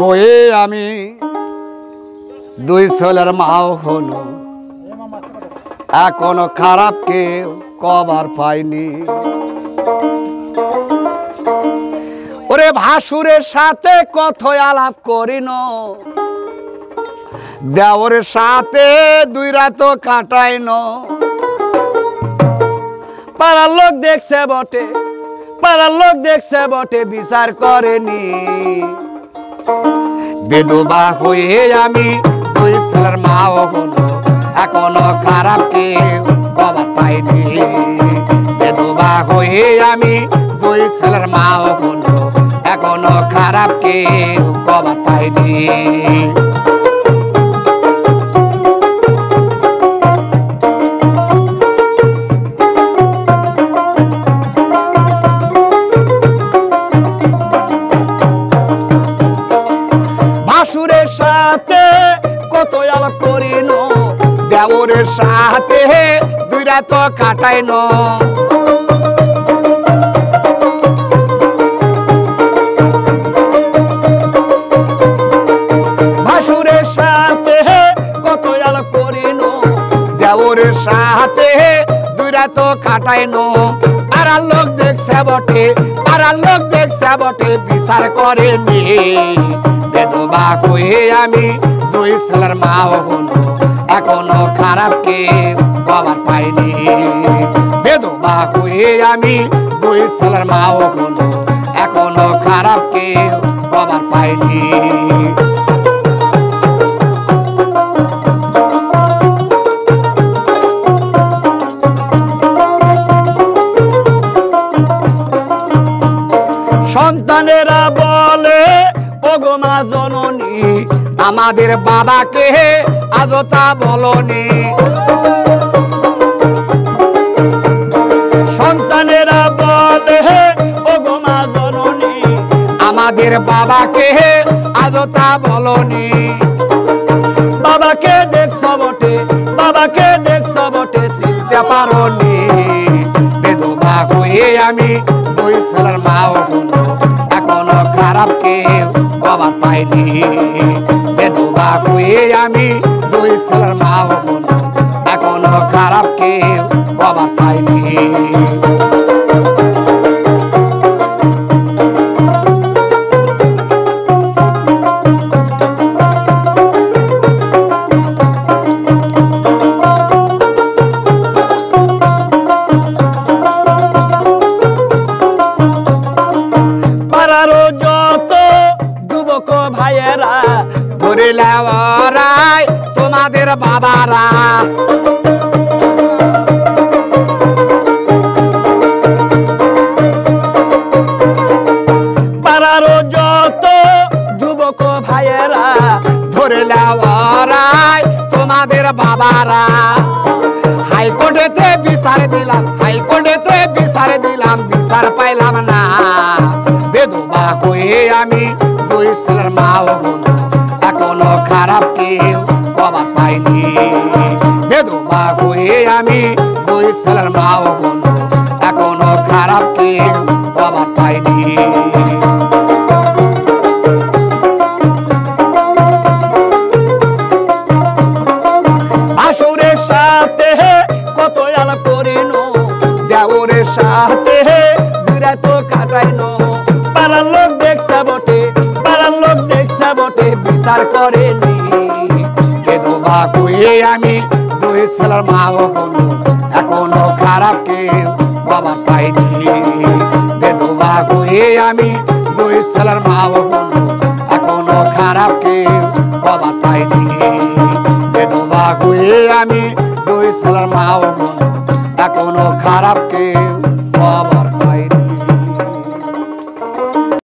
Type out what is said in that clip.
হয়ে আমি দুই ছেলের মাও হলো এখনো খারাপ কেউ কবার পাইনি। ওরে ভাসুরের সাথে কথায় আলাপ করিন, দেওরের সাথে দুই রাত কাটাইন। পাড়ার লোক দেখছে বটে, পাড়ার লোক দেখছে বটে, বিচার করেনি। বিধবা হয়ে আমি দুই ছেলের মাও হলো এখনো খারাপ কেউ কবার পাইনি। বিধবা হয়ে আমি দুই ছেলের মাও হলো এখনো খারাপ কেউ কবার পাইনি। ভাসুরের সাথে কত আলাপ করিন, দেওরের সাথে দুই রাত কাটাইন। ভাসুরের সাথে কত আলাপ করিন, দেওরের সাথে দুই রাত কাটাইন। পাড়ার লোক দেখছে বটে, পাড়ার লোক দেখছে বটে, বিচার করেনি। বিধবা হয়ে আমি দুই ছেলের মাও হলো এখনো খারাপ কেউ কবার পাইনি। বিধবা হয়ে আমি দুই ছেলের মাও হলো এখনো খারাপ কেউ কবার পাইনি। সন্তানেরা বলে ওগো মা জননী, আমাদের বাবাকে আজও তা বলনি। সন্তানেরা বলে ওগো মা জননী, আমাদের বাবাকে আজও তা বলনি। বাবাকে দেখছ বটে, বাবাকে দেখছ বটে, চিনতে পারোনি। বিধবা হয়ে আমি দুই ছেলের মাও হলো এখনো খারাপ কেউ কবার পাইনি। বিধবা হয়ে আমি দুই ছেলের মাও হলো এখনো খারাপ কেউ কবার পাইনি। ধরে লেওয়ারাই তোমাদের বাবারা, পাড়ার যত যুবক ভাইয়েরা ধরে লেওয়ারাই তোমাদের বাবারা। হাইকোর্টেতে বিচার দিলাম, হাইকোর্টেতে বিচার দিলাম, বিচার পাইলাম না। বিধবা হয়ে আমি দুই ছেলের মাও হলো এখনো খারাপ কেউ কবার পাইনি। বিধবা হয়ে আমি দুই ছেলের মাও হলো এখনো খারাপ কেউ কবার পাইনি। ভাসুরের সাথে কত আলাপ করিন, দেওরের সাথে দুই রাত কাটাইন। পাড়ার লোক দেখছে বটে, পাড়ার লোক দেখছে বটে, বিচার করেনি। বিধবা হয়ে আমি দুই ছেলের মাও হলো এখনো খারাপ কেউ কবার পাইনি। বিধবা হয়ে আমি দুই ছেলের মাও হলো এখনো খারাপ কেউ কবার পাইনি। বিধবা হয়ে আমি দুই ছেলের মাও হলো এখনো খারাপ কেউ